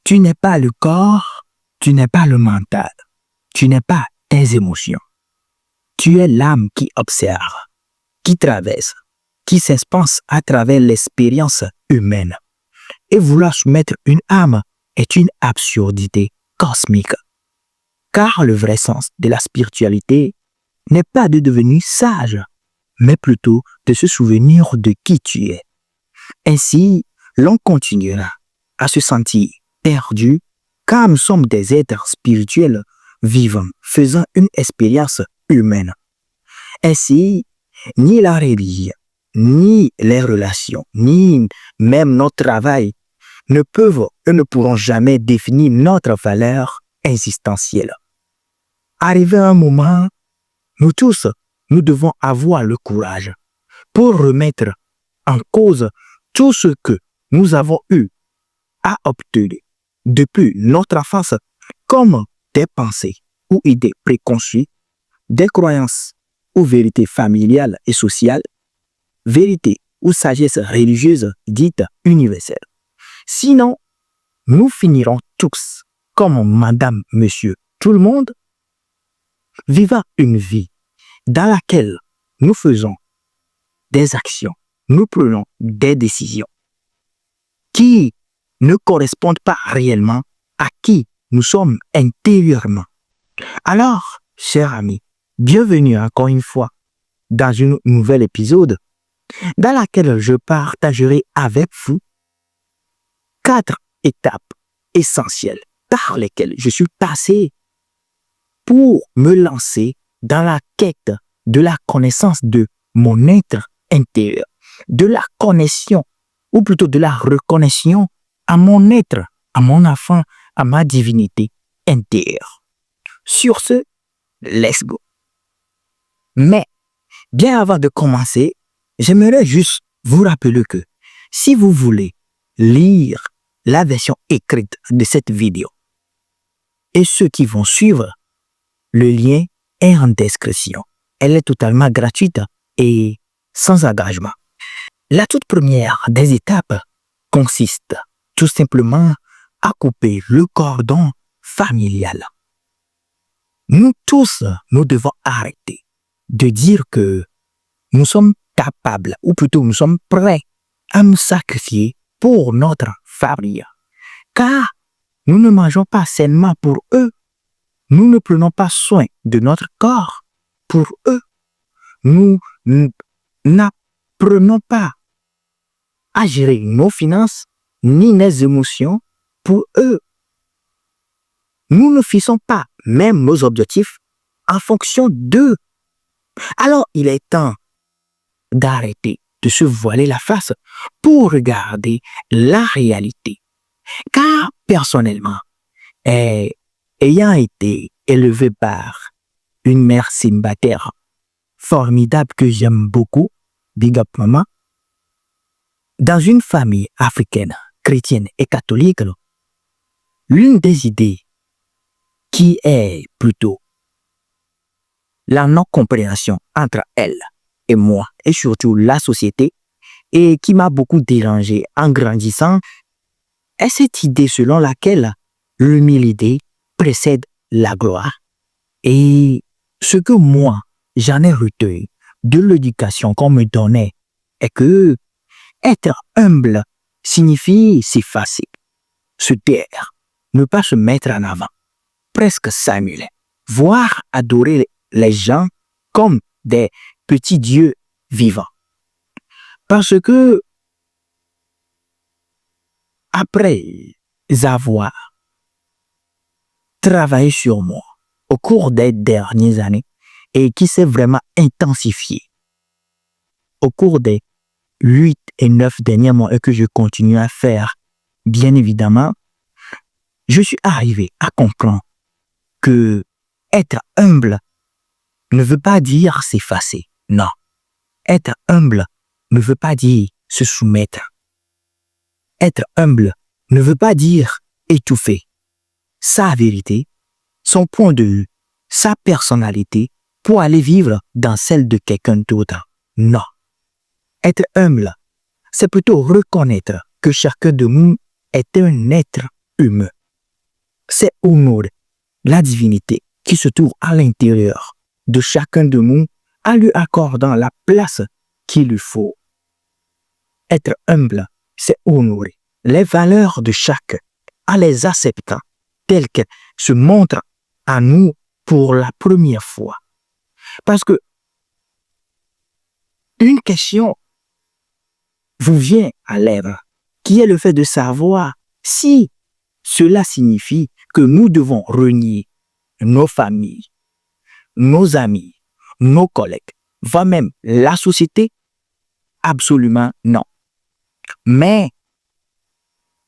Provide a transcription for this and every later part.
Tu n'es pas le corps, tu n'es pas le mental, tu n'es pas tes émotions. Tu es l'âme qui observe, qui traverse, qui s'expanse à travers l'expérience humaine. Et vouloir soumettre une âme est une absurdité cosmique. Car le vrai sens de la spiritualité n'est pas de devenir sage, mais plutôt de se souvenir de qui tu es. Ainsi, l'on continuera à se sentir perdu car nous sommes des êtres spirituels vivants, faisant une expérience humaine. Ainsi, ni la religion, ni les relations, ni même notre travail ne peuvent et ne pourront jamais définir notre valeur existentielle. Arrivé un moment, nous tous, nous devons avoir le courage pour remettre en cause tout ce que nous avons eu à obtenir depuis notre enfance comme des pensées ou idées préconçues, des croyances ou vérités familiales et sociales, vérités ou sagesse religieuse dite universelle. Sinon, nous finirons tous comme madame, monsieur, tout le monde, vivant une vie dans laquelle nous faisons des actions, nous prenons des décisions qui ne correspondent pas réellement à qui nous sommes intérieurement. Alors, chers amis, bienvenue encore une fois dans un nouvel épisode dans laquelle je partagerai avec vous 4 étapes essentielles par lesquelles je suis passé pour me lancer dans la quête de la connaissance de mon être intérieur, de la connexion, ou plutôt de la reconnexion à mon être, à mon enfant, à ma divinité intérieure. Sur ce, let's go. Mais, bien avant de commencer, j'aimerais juste vous rappeler que si vous voulez lire la version écrite de cette vidéo et ceux qui vont suivre, le lien est en description. Elle est totalement gratuite et sans engagement. La toute première des étapes consiste tout simplement à couper le cordon familial. Nous tous, nous devons arrêter de dire que nous sommes capables, ou plutôt nous sommes prêts à nous sacrifier pour notre famille. Car nous ne mangeons pas sainement pour eux. Nous ne prenons pas soin de notre corps pour eux. Nous n'apprenons pas à gérer nos finances ni nos émotions pour eux. Nous ne fixons pas même nos objectifs en fonction d'eux. Alors, il est temps d'arrêter de se voiler la face pour regarder la réalité. Car personnellement, ayant été élevé par une mère célibataire formidable que j'aime beaucoup, big up maman, dans une famille africaine, chrétienne et catholique, l'une des idées qui est plutôt la non-compréhension entre elle et moi, et surtout la société, et qui m'a beaucoup dérangé en grandissant, est cette idée selon laquelle l'humilité précède la gloire. Et ce que moi, j'en ai retenu de l'éducation qu'on me donnait est que être humble signifie s'effacer, se taire, ne pas se mettre en avant, presque s'annuler, voire adorer les gens comme des petits dieux vivants. Parce que après avoir travaillé sur moi au cours des dernières années et qui s'est vraiment intensifié au cours des 8 et 9 derniers mois et que je continue à faire, bien évidemment, je suis arrivé à comprendre que être humble ne veut pas dire s'effacer. Non. Être humble ne veut pas dire se soumettre. Être humble ne veut pas dire étouffer sa vérité, son point de vue, sa personnalité pour aller vivre dans celle de quelqu'un d'autre. Non. Être humble, c'est plutôt reconnaître que chacun de nous est un être humain c'est honorer la divinité qui se trouve à l'intérieur de chacun de nous en lui accordant la place qu'il lui faut. Être humble, c'est honorer les valeurs de chacun en les acceptant telles qu'elles se montrent à nous pour la première fois. Parce que une question vous vient à l'œuvre, qui est le fait de savoir si cela signifie que nous devons renier nos familles, nos amis, nos collègues, voire même la société. Absolument non. Mais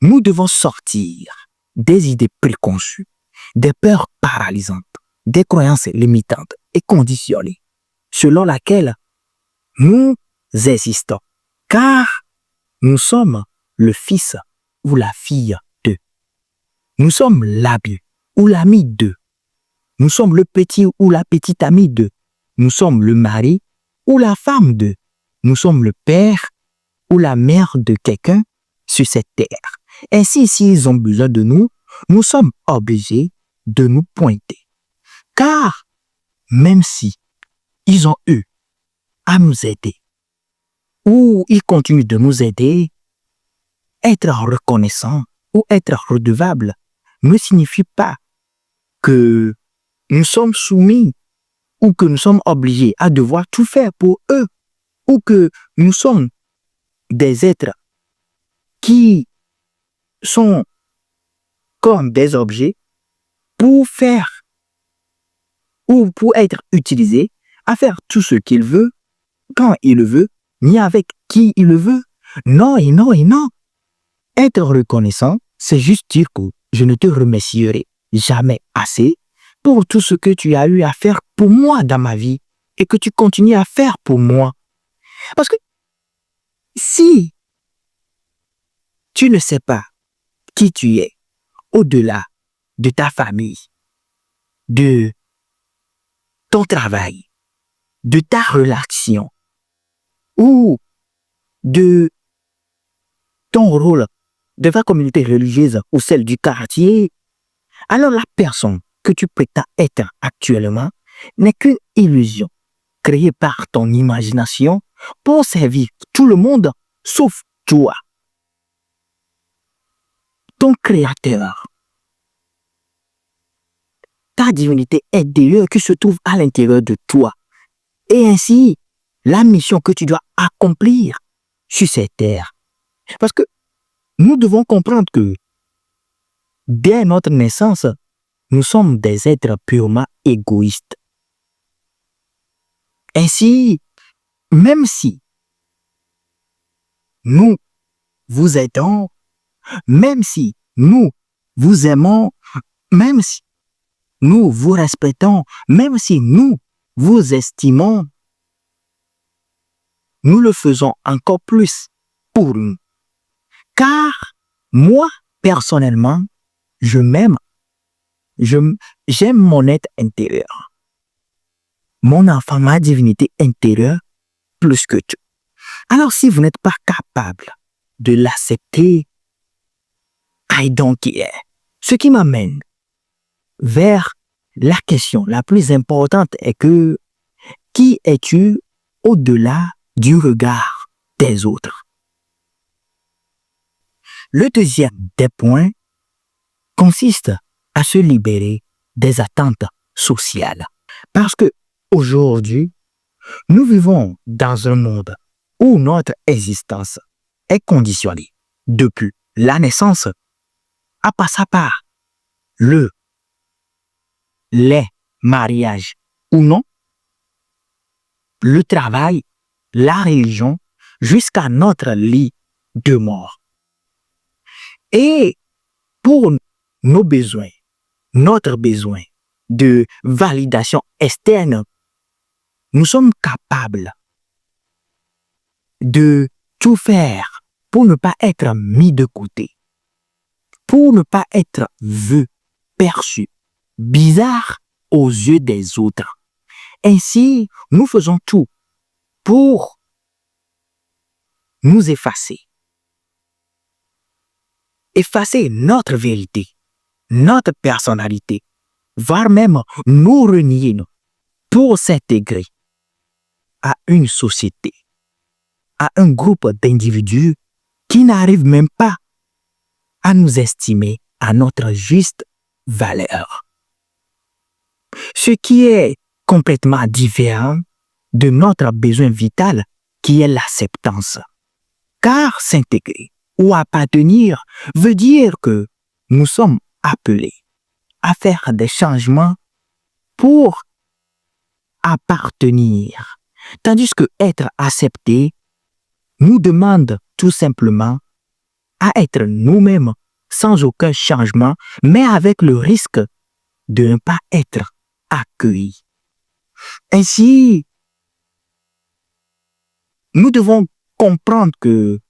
nous devons sortir des idées préconçues, des peurs paralysantes, des croyances limitantes et conditionnées, selon laquelle nous existons, car nous sommes le fils ou la fille d'eux. Nous sommes l'ami ou l'ami d'eux. Nous sommes le petit ou la petite amie d'eux. Nous sommes le mari ou la femme d'eux. Nous sommes le père ou la mère de quelqu'un sur cette terre. Ainsi, s'ils ont besoin de nous, nous sommes obligés de nous pointer. Car même si ils ont eu à nous aider, ou ils continuent de nous aider, être reconnaissant ou être redevable ne signifie pas que nous sommes soumis ou que nous sommes obligés à devoir tout faire pour eux ou que nous sommes des êtres qui sont comme des objets pour faire ou pour être utilisés à faire tout ce qu'il veut, quand il le veut, ni avec qui il le veut. Non et non et non. Être reconnaissant, c'est juste dire que je ne te remercierai jamais assez pour tout ce que tu as eu à faire pour moi dans ma vie et que tu continues à faire pour moi. Parce que si tu ne sais pas qui tu es au-delà de ta famille, de ton travail, de ta relation ou de ton rôle de ta communauté religieuse ou celle du quartier, alors la personne que tu prétends être actuellement n'est qu'une illusion créée par ton imagination pour servir tout le monde sauf toi, ton créateur. Ta divinité intérieure qui se trouve à l'intérieur de toi. Et ainsi, la mission que tu dois accomplir sur cette terre. Parce que nous devons comprendre que dès notre naissance, nous sommes des êtres purement égoïstes. Ainsi, même si nous vous aidons, même si nous vous aimons, même si nous vous respectons, même si nous vous estimons, nous le faisons encore plus pour nous. Car moi, personnellement, je m'aime, j'aime mon être intérieur, mon enfant, ma divinité intérieure, plus que tout. Alors si vous n'êtes pas capable de l'accepter, I don't care. Ce qui m'amène vers la question la plus importante est que qui es-tu au-delà du regard des autres? Le deuxième des points consiste à se libérer des attentes sociales. Parce que aujourd'hui, nous vivons dans un monde où notre existence est conditionnée depuis la naissance à passer par les mariages ou non, le travail, la religion, jusqu'à notre lit de mort. Et pour nos besoins, notre besoin de validation externe, nous sommes capables de tout faire pour ne pas être mis de côté, pour ne pas être vu, perçu, bizarre aux yeux des autres. Ainsi, nous faisons tout pour nous effacer notre vérité, notre personnalité, voire même nous renier pour s'intégrer à une société, à un groupe d'individus qui n'arrivent même pas à nous estimer à notre juste valeur. Ce qui est complètement différent de notre besoin vital qui est l'acceptance. Car s'intégrer ou appartenir veut dire que nous sommes appelés à faire des changements pour appartenir. Tandis que être accepté nous demande tout simplement à être nous-mêmes sans aucun changement, mais avec le risque de ne pas être accueillis. Ainsi, nous devons comprendre que,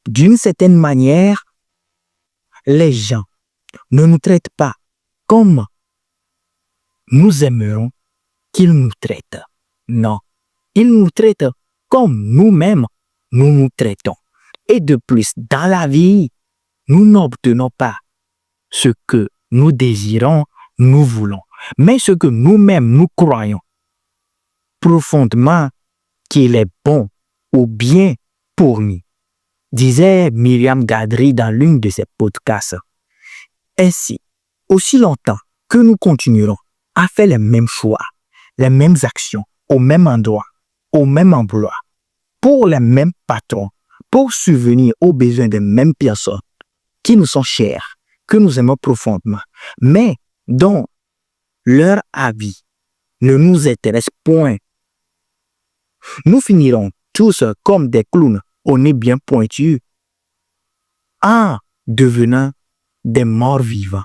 d'une certaine manière, les gens ne nous traitent pas comme nous aimerions qu'ils nous traitent. Non, ils nous traitent comme nous-mêmes nous nous traitons. Et de plus, dans la vie, nous n'obtenons pas ce que nous désirons, nous voulons, mais ce que nous-mêmes nous croyons profondément qu'il est bon ou bien pour nous, disait Myriam Gadri dans l'une de ses podcasts. Ainsi, aussi longtemps que nous continuerons à faire les mêmes choix, les mêmes actions, au même endroit, au même emploi, pour les mêmes patrons, pour subvenir aux besoins des mêmes personnes qui nous sont chères, que nous aimons profondément, mais dont leur avis ne nous intéresse point. Nous finirons tous comme des clowns au nez bien pointu en devenant des morts vivants.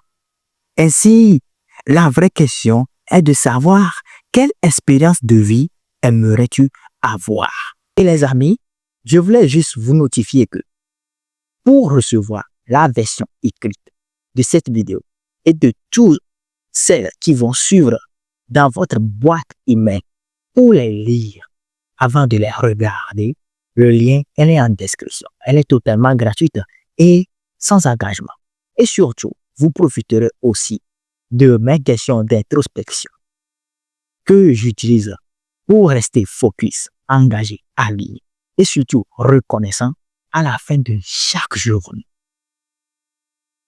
Ainsi, la vraie question est de savoir quelle expérience de vie aimerais-tu avoir. Et les amis, je voulais juste vous notifier que pour recevoir la version écrite de cette vidéo et de toutes celles qui vont suivre dans votre boîte email pour les lire avant de les regarder, le lien est en description. Elle est totalement gratuite et sans engagement. Et surtout, vous profiterez aussi de mes questions d'introspection que j'utilise pour rester focus, engagé, aligné et surtout reconnaissant à la fin de chaque journée.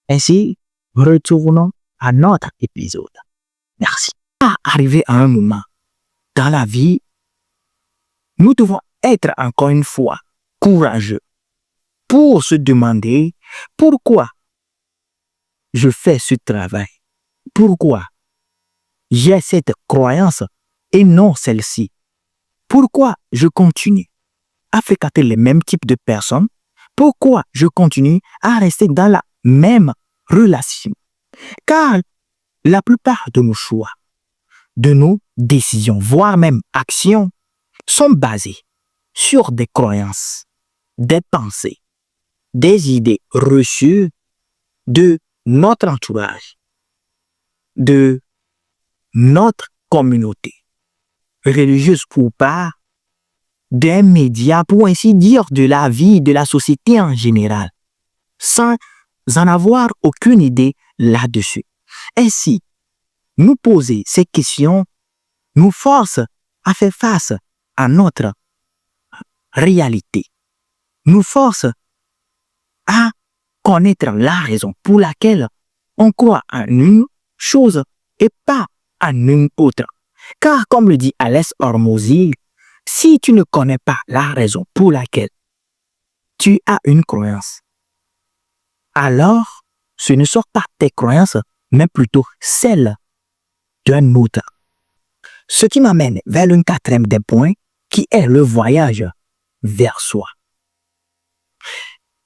Ainsi, retournons à notre épisode. Merci. Arrivé à un moment dans la vie, nous devons être encore une fois courageux pour se demander pourquoi je fais ce travail, pourquoi j'ai cette croyance et non celle-ci, pourquoi je continue à fréquenter les mêmes types de personnes, pourquoi je continue à rester dans la même relation. Car la plupart de nos choix, de nos décisions, voire même actions, sont basées sur des croyances, des pensées, des idées reçues de notre entourage, de notre communauté, religieuse ou pas, des médias, pour ainsi dire, de la vie, de la société en général, sans en avoir aucune idée là-dessus. Ainsi, nous poser ces questions nous force à faire face à notre réalité, nous force à connaître la raison pour laquelle on croit en une chose et pas en une autre. Car comme le dit Ales Hormozi, si tu ne connais pas la raison pour laquelle tu as une croyance, alors ce ne sont pas tes croyances, mais plutôt celles d'un autre. Ce qui m'amène vers le quatrième des points, qui est le voyage vers soi.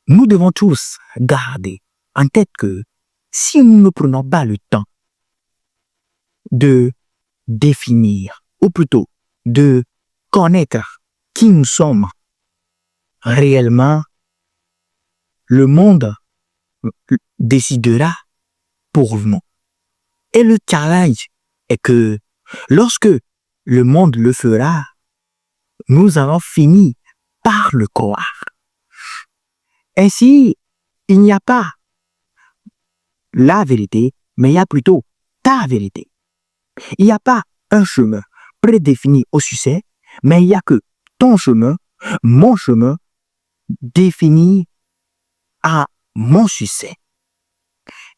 Nous devons tous garder en tête que si nous ne prenons pas le temps de définir, ou plutôt de connaître qui nous sommes réellement, le monde décidera pour nous. Et le challenge est que lorsque le monde le fera, nous allons finir par le croire. Ainsi, il n'y a pas la vérité, mais il y a plutôt ta vérité. Il n'y a pas un chemin prédéfini au succès, mais il n'y a que ton chemin, mon chemin, défini à mon succès.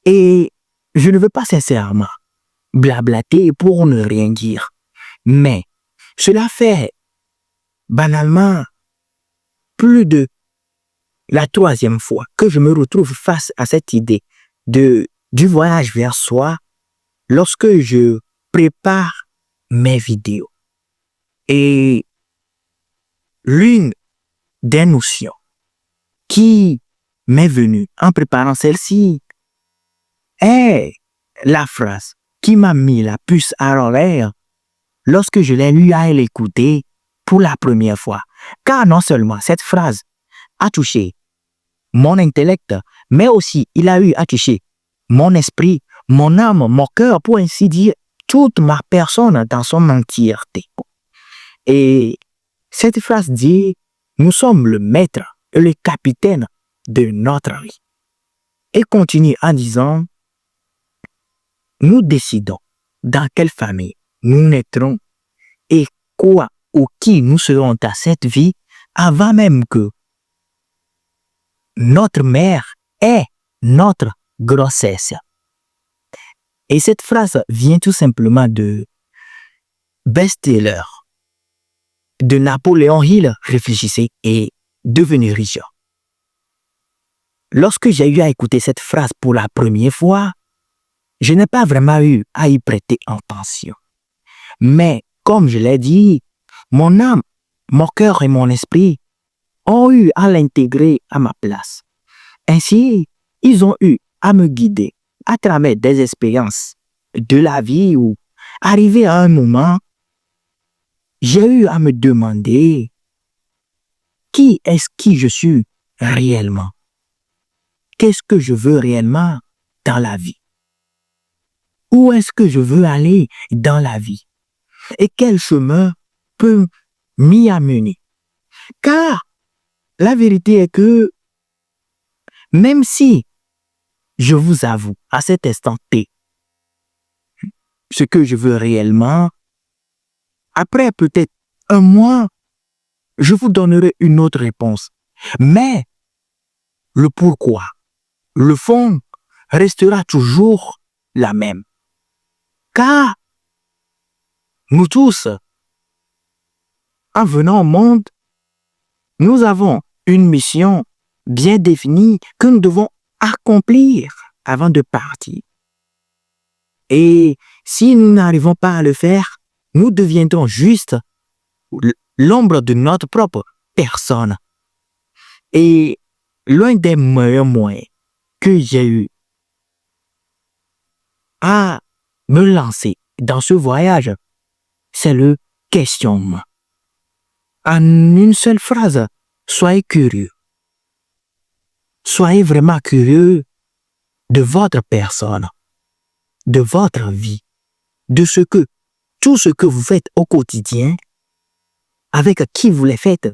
Et je ne veux pas sincèrement blablater pour ne rien dire, mais cela fait banalement plus de la 3e fois que je me retrouve face à cette idée du voyage vers soi lorsque je prépare mes vidéos. Et l'une des notions qui m'est venue en préparant celle-ci est la phrase qui m'a mis la puce à l'oreille lorsque je l'ai lu à l'écouter pour la première fois. Car non seulement cette phrase a touché mon intellect, mais aussi il a eu à toucher mon esprit, mon âme, mon cœur, pour ainsi dire, toute ma personne dans son entièreté. Et cette phrase dit, nous sommes le maître et le capitaine de notre vie. Et continue en disant, nous décidons dans quelle famille nous naîtrons et quoi ou qui nous serons dans cette vie avant même que notre mère ait notre grossesse. Et cette phrase vient tout simplement de best-seller de Napoléon Hill, Réfléchissez et devenez riche. Lorsque j'ai eu à écouter cette phrase pour la première fois, je n'ai pas vraiment eu à y prêter attention. Mais, comme je l'ai dit, mon âme, mon cœur et mon esprit ont eu à l'intégrer à ma place. Ainsi, ils ont eu à me guider à travers des expériences de la vie où, arrivé à un moment, j'ai eu à me demander qui est-ce qui je suis réellement? Qu'est-ce que je veux réellement dans la vie? Où est-ce que je veux aller dans la vie? Et quel chemin peut m'y amener? Car la vérité est que même si je vous avoue à cet instant T ce que je veux réellement, après peut-être un mois, je vous donnerai une autre réponse. Mais le pourquoi, le fond restera toujours la même. Car nous tous, en venant au monde, nous avons une mission bien définie que nous devons accomplir avant de partir. Et si nous n'arrivons pas à le faire, nous deviendrons juste l'ombre de notre propre personne. Et l'un des meilleurs moyens que j'ai eu à me lancer dans ce voyage, c'est le questionnement. En une seule phrase, soyez curieux. Soyez vraiment curieux de votre personne, de votre vie, de tout ce que vous faites au quotidien, avec qui vous les faites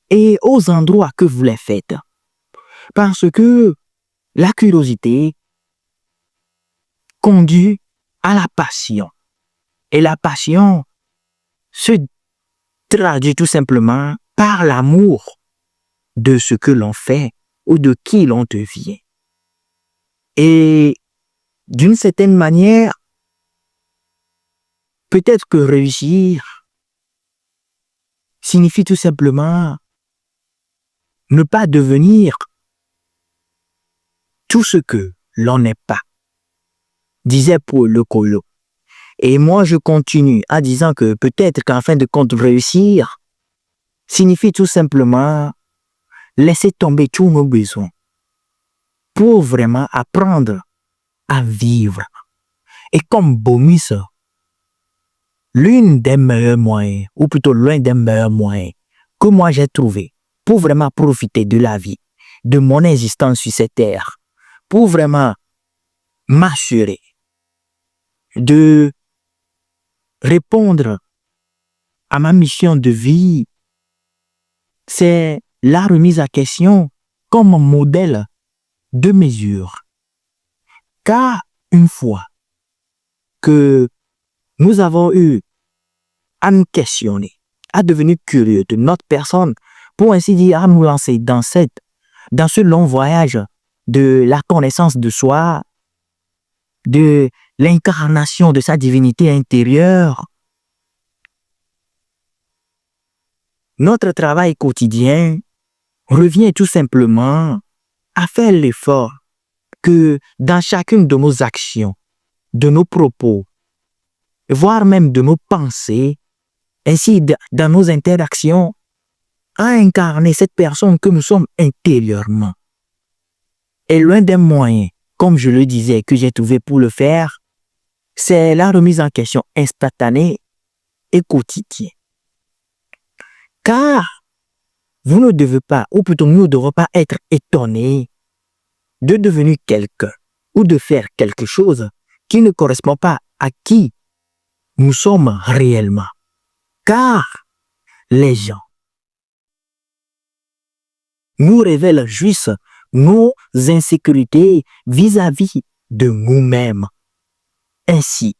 et aux endroits que vous les faites. Parce que la curiosité conduit à la passion. Et la passion se traduit tout simplement par l'amour de ce que l'on fait ou de qui l'on devient. Et d'une certaine manière, peut-être que réussir signifie tout simplement ne pas devenir tout ce que l'on n'est pas, disait Paulo Coelho. Et moi, je continue en disant que peut-être qu'en fin de compte, réussir signifie tout simplement laisser tomber tous nos besoins pour vraiment apprendre à vivre. Et comme bonus, l'une des meilleurs moyens, ou plutôt l'un des meilleurs moyens que moi j'ai trouvé pour vraiment profiter de la vie, de mon existence sur cette terre, pour vraiment m'assurer de répondre à ma mission de vie, c'est la remise à question comme modèle de mesure. Car une fois que nous avons eu à nous questionner, à devenir curieux de notre personne, pour ainsi dire, à nous lancer dans ce long voyage de la connaissance de soi, de l'incarnation de sa divinité intérieure, notre travail quotidien revient tout simplement à faire l'effort que dans chacune de nos actions, de nos propos, voire même de nos pensées, ainsi dans nos interactions, à incarner cette personne que nous sommes intérieurement. Et l'un des moyens, comme je le disais, que j'ai trouvé pour le faire, c'est la remise en question instantanée et quotidienne. Car vous ne devez pas, ou plutôt nous ne devons pas être étonnés de devenir quelqu'un ou de faire quelque chose qui ne correspond pas à qui nous sommes réellement. Car les gens nous révèlent juste nos insécurités vis-à-vis de nous-mêmes. Ainsi,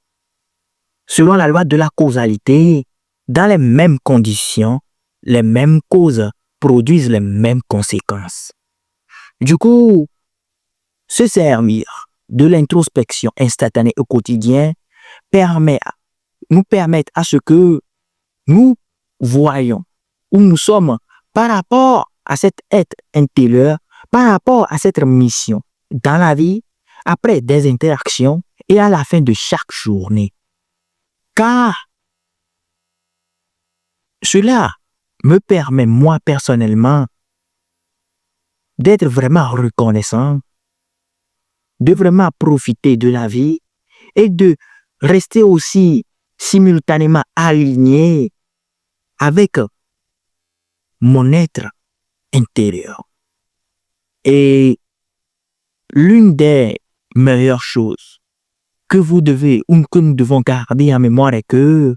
selon la loi de la causalité, dans les mêmes conditions, les mêmes causes produisent les mêmes conséquences. Du coup, se servir de l'introspection instantanée au quotidien nous permet à ce que nous voyons où nous sommes par rapport à cet être intérieur, par rapport à cette mission dans la vie, après des interactions et à la fin de chaque journée. Car cela me permet, moi personnellement, d'être vraiment reconnaissant, de vraiment profiter de la vie et de rester aussi simultanément aligné avec mon être intérieur. Et l'une des meilleures choses que vous devez ou que nous devons garder en mémoire est que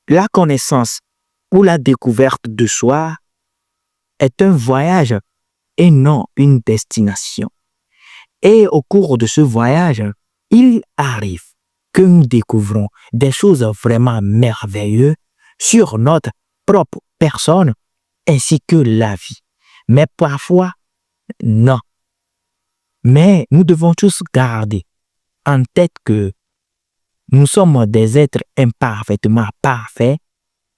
la connaissance ou la découverte de soi est un voyage et non une destination. Et au cours de ce voyage, il arrive que nous découvrons des choses vraiment merveilleuses sur notre propre personne ainsi que la vie. Mais parfois, non. Mais nous devons tous garder en tête que nous sommes des êtres imparfaitement parfaits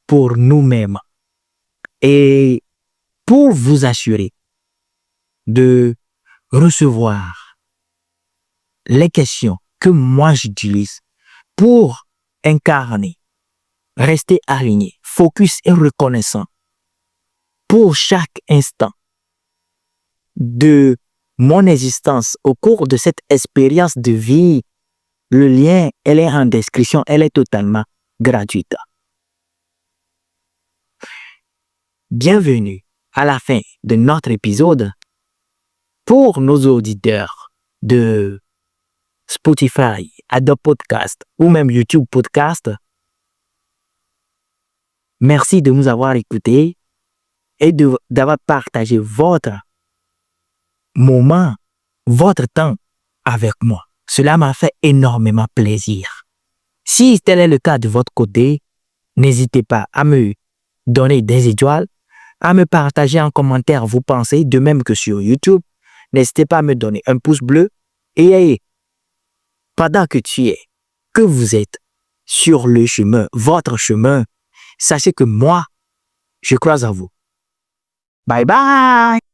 pour nous-mêmes. Et pour vous assurer de recevoir les questions que moi j'utilise pour incarner, rester aligné, focus et reconnaissant pour chaque instant de mon existence au cours de cette expérience de vie. Le lien, elle est en description, elle est totalement gratuite. Bienvenue à la fin de notre épisode. Pour nos auditeurs de Spotify, Adobe Podcast ou même YouTube Podcast, merci de nous avoir écoutés et d'avoir partagé votre moment, votre temps avec moi. Cela m'a fait énormément plaisir. Si tel est le cas de votre côté, n'hésitez pas à me donner des étoiles, à me partager en commentaire vos pensées, de même que sur YouTube. N'hésitez pas à me donner un pouce bleu et pendant que vous êtes sur le chemin, votre chemin, sachez que moi, je crois à vous. Bye bye!